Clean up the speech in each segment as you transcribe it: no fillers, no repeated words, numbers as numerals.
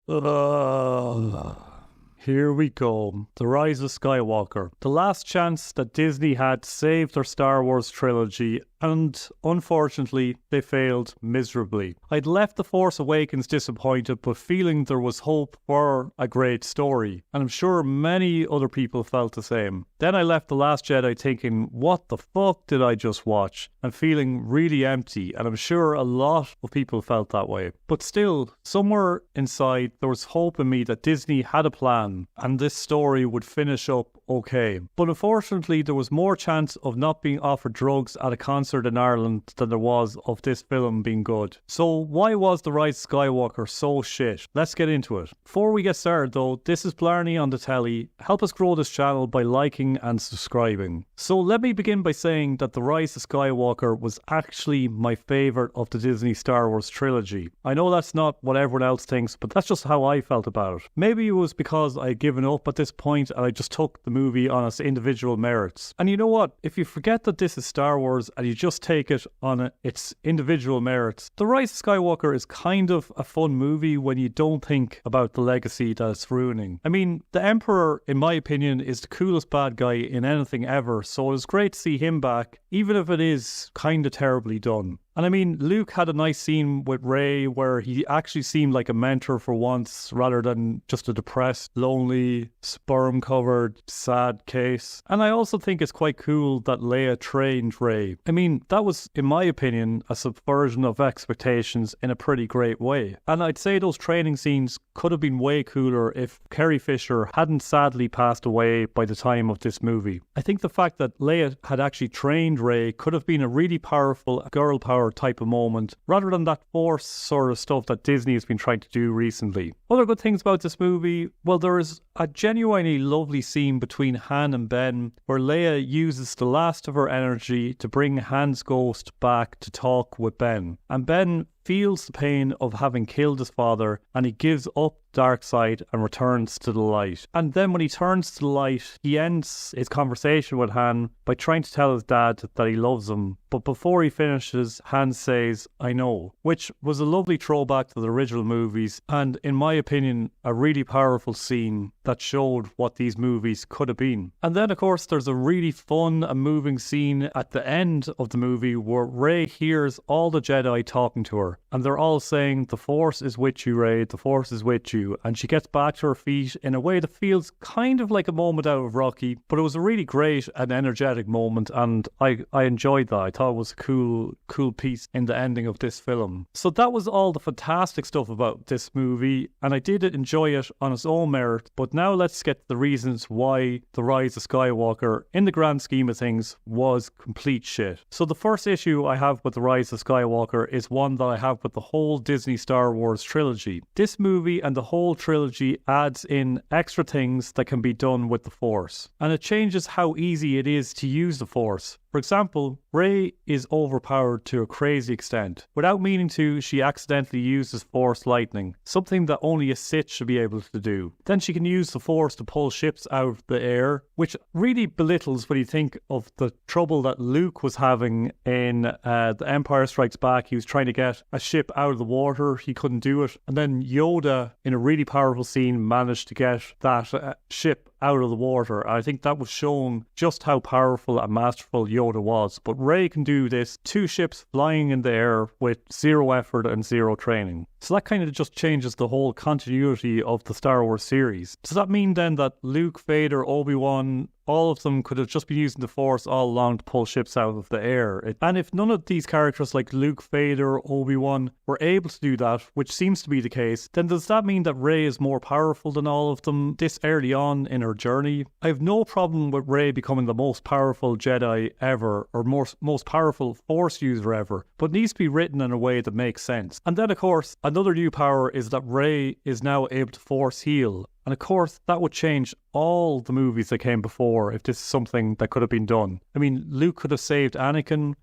Here we go. The Rise of Skywalker. The last chance that Disney had to save their Star Wars trilogy, and unfortunately, they failed miserably. I'd left The Force Awakens disappointed, but feeling there was hope for a great story, and I'm sure many other people felt the same. Then I left The Last Jedi thinking, what the fuck did I just watch? And feeling really empty, and I'm sure a lot of people felt that way. But still, somewhere inside, there was hope in me that Disney had a plan, and this story would finish up okay. But unfortunately, there was more chance of not being offered drugs at a concert in Ireland than there was of this film being good. So why was The Rise of Skywalker so shit? Let's get into it. Before we get started though, this is Blarney on the telly. Help us grow this channel by liking and subscribing. So let me begin by saying that The Rise of Skywalker was actually my favourite of the Disney Star Wars trilogy. I know that's not what everyone else thinks, but that's just how I felt about it. Maybe it was because I had given up at this point and I just took the movie on its individual merits. And you know what? If you forget that this is Star Wars and you just take it on its individual merits, The Rise of Skywalker is kind of a fun movie when you don't think about the legacy that it's ruining. I mean, the Emperor, in my opinion, is the coolest bad guy in anything ever, so it was great to see him back, even if it is kind of terribly done. And I mean, Luke had a nice scene with Rey where he actually seemed like a mentor for once rather than just a depressed, lonely, sperm-covered, sad case. And I also think it's quite cool that Leia trained Rey. I mean, that was, in my opinion, a subversion of expectations in a pretty great way. And I'd say those training scenes could have been way cooler if Carrie Fisher hadn't sadly passed away by the time of this movie. I think the fact that Leia had actually trained Rey could have been a really powerful girl power type of moment, rather than that Force sort of stuff that Disney has been trying to do recently. Other good things about this movie, well, there is a genuinely lovely scene between Han and Ben where Leia uses the last of her energy to bring Han's ghost back to talk with Ben. And Ben feels the pain of having killed his father and he gives up dark side and returns to the light. And then when he turns to the light, he ends his conversation with Han by trying to tell his dad that he loves him. But before he finishes, Han says, "I know," which was a lovely throwback to the original movies and, in my opinion, a really powerful scene that showed what these movies could have been. And then, of course, there's a really fun and moving scene at the end of the movie where Rey hears all the Jedi talking to her. And they're all saying, "The Force is with you, Rey, the Force is with you." And she gets back to her feet in a way that feels kind of like a moment out of Rocky. But it was a really great and energetic moment, and I enjoyed that. I thought it was a cool piece in the ending of this film. So that was all the fantastic stuff about this movie, and I did enjoy it on its own merit. But now let's get to the reasons why The Rise of Skywalker, in the grand scheme of things, was complete shit. So the first issue I have with The Rise of Skywalker is one that I have with the whole Disney Star Wars trilogy. This movie and the whole trilogy adds in extra things that can be done with the Force, and it changes how easy it is to use the Force. For example, Rey is overpowered to a crazy extent. Without meaning to, she accidentally uses Force lightning, something that only a Sith should be able to do. Then she can use the Force to pull ships out of the air, which really belittles when you think of the trouble that Luke was having in The Empire Strikes Back. He was trying to get a ship out of the water, he couldn't do it. And then Yoda, in a really powerful scene, managed to get that ship out of the water. I think that was showing just how powerful and masterful Yoda was. But Rey can do this, 2 ships flying in the air with 0 effort and 0 training. So that kind of just changes the whole continuity of the Star Wars series. Does that mean then that Luke, Vader, Obi-Wan, all of them could have just been using the Force all along to pull ships out of the air? And if none of these characters like Luke, Vader, Obi-Wan were able to do that, which seems to be the case, then does that mean that Rey is more powerful than all of them this early on in her journey? I have no problem with Rey becoming the most powerful Jedi ever, or most powerful Force user ever, but it needs to be written in a way that makes sense. And then, of course, another new power is that Rey is now able to Force heal. And of course, that would change all the movies that came before if this is something that could have been done. I mean, Luke could have saved Anakin.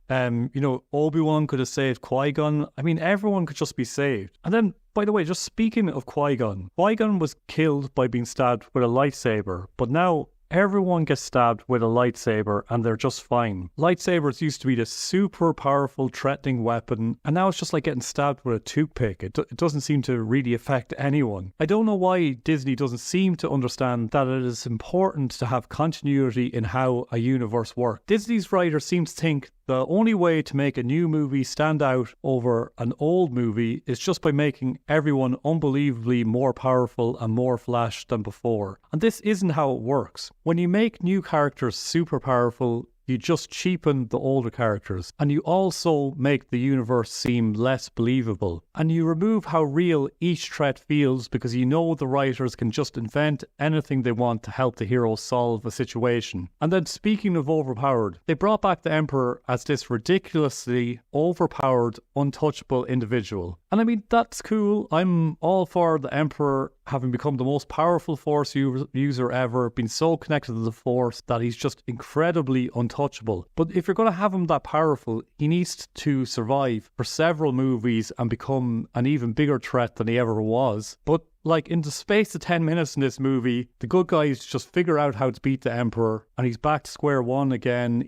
Obi-Wan could have saved Qui-Gon. I mean, everyone could just be saved. And then, by the way, just speaking of Qui-Gon was killed by being stabbed with a lightsaber. But now everyone gets stabbed with a lightsaber and they're just fine. Lightsabers used to be this super powerful, threatening weapon, and now it's just like getting stabbed with a toothpick. It doesn't seem to really affect anyone. I don't know why Disney doesn't seem to understand that it is important to have continuity in how a universe works. Disney's writers seem to think the only way to make a new movie stand out over an old movie is just by making everyone unbelievably more powerful and more flash than before. And this isn't how it works. When you make new characters super powerful, you just cheapen the older characters, and you also make the universe seem less believable. And you remove how real each threat feels because you know the writers can just invent anything they want to help the hero solve a situation. And then speaking of overpowered, they brought back the Emperor as this ridiculously overpowered, untouchable individual. And I mean, that's cool. I'm all for the Emperor having become the most powerful Force user ever, been so connected to the Force that he's just incredibly untouchable. But if you're going to have him that powerful, he needs to survive for several movies and become an even bigger threat than he ever was. But like in the space of 10 minutes in this movie, the good guys just figure out how to beat the Emperor and he's back to square one again.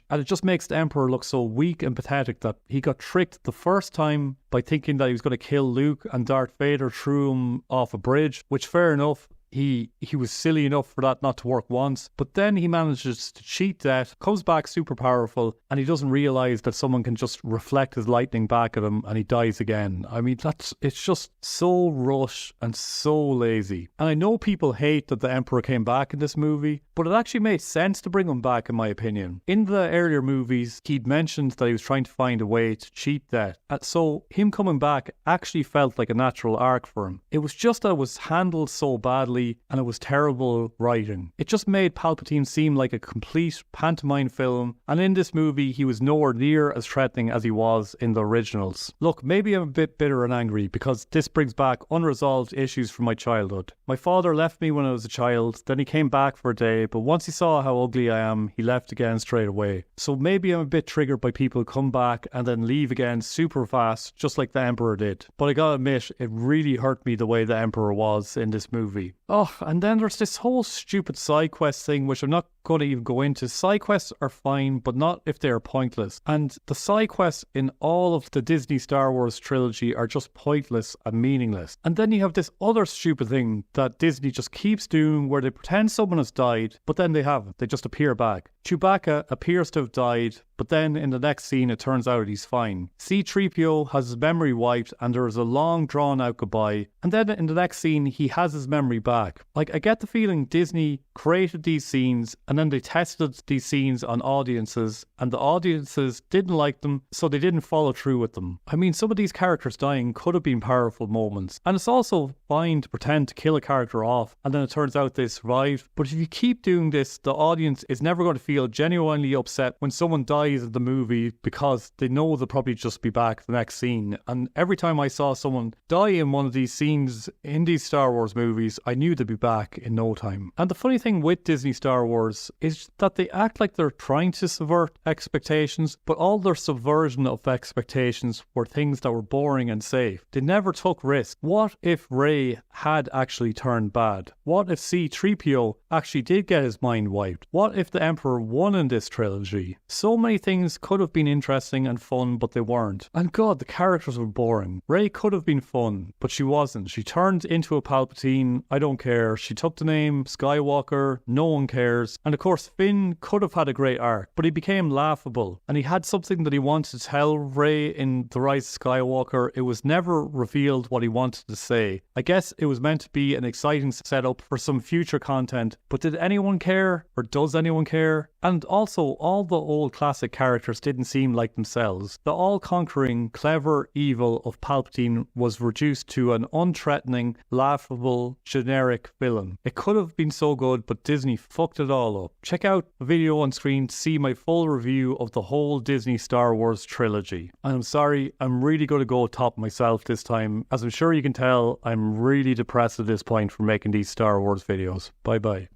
And it just makes the Emperor look so weak and pathetic that he got tricked the first time by thinking that he was going to kill Luke and Darth Vader threw him off a bridge, which fair enough. He was silly enough for that not to work once, but then he manages to cheat that, comes back super powerful, and he doesn't realise that someone can just reflect his lightning back at him and he dies again. I mean, it's just so rushed and so lazy. And I know people hate that the Emperor came back in this movie, but it actually made sense to bring him back in my opinion. In the earlier movies, he'd mentioned that he was trying to find a way to cheat that. So him coming back actually felt like a natural arc for him. It was just that it was handled so badly and it was terrible writing. It just made Palpatine seem like a complete pantomime film, and in this movie he was nowhere near as threatening as he was in the originals. Look, maybe I'm a bit bitter and angry because this brings back unresolved issues from my childhood. My father left me when I was a child, then he came back for a day, but once he saw how ugly I am, he left again straight away. So maybe I'm a bit triggered by people who come back and then leave again super fast, just like the Emperor did. But I gotta admit, it really hurt me the way the Emperor was in this movie. Oh, and then there's this whole stupid side quest thing, which I'm not going to even go into. Side quests are fine, but not if they are pointless. And the side quests in all of the Disney Star Wars trilogy are just pointless and meaningless. And then you have this other stupid thing that Disney just keeps doing where they pretend someone has died, but then they haven't. They just appear back. Chewbacca appears to have died, but then in the next scene it turns out he's fine. C-3PO has his memory wiped and there is a long drawn out goodbye, and then in the next scene he has his memory back. Like, I get the feeling Disney created these scenes and then they tested these scenes on audiences and the audiences didn't like them, so they didn't follow through with them. I mean, some of these characters dying could have been powerful moments, and it's also fine to pretend to kill a character off and then it turns out they survived. But if you keep doing this, the audience is never going to feel genuinely upset when someone dies in the movie because they know they'll probably just be back the next scene. And every time I saw someone die in one of these scenes in these Star Wars movies, I knew they'd be back in no time. And the funny thing with Disney Star Wars is that they act like they're trying to subvert expectations, but all their subversion of expectations were things that were boring and safe. They never took risks. What if Rey had actually turned bad? What if C-3PO actually did get his mind wiped? What if the Emperor won in this trilogy? So many things could have been interesting and fun, but they weren't. And God, the characters were boring. Rey could have been fun, but she wasn't. She turned into a Palpatine. I don't care. She took the name Skywalker. No one cares. And of course, Finn could have had a great arc, but he became laughable. And he had something that he wanted to tell Rey in The Rise of Skywalker. It was never revealed what he wanted to say. I guess it was meant to be an exciting setup for some future content, but did anyone care? Or does anyone care? And also, all the old classic characters didn't seem like themselves. The all-conquering, clever evil of Palpatine was reduced to an unthreatening, laughable, generic villain. It could have been so good, but Disney fucked it all up. Check out the video on screen to see my full review of the whole Disney Star Wars trilogy. And I'm sorry, I'm really going to go top myself this time. As I'm sure you can tell, I'm really depressed at this point for making these Star Wars videos. Bye bye.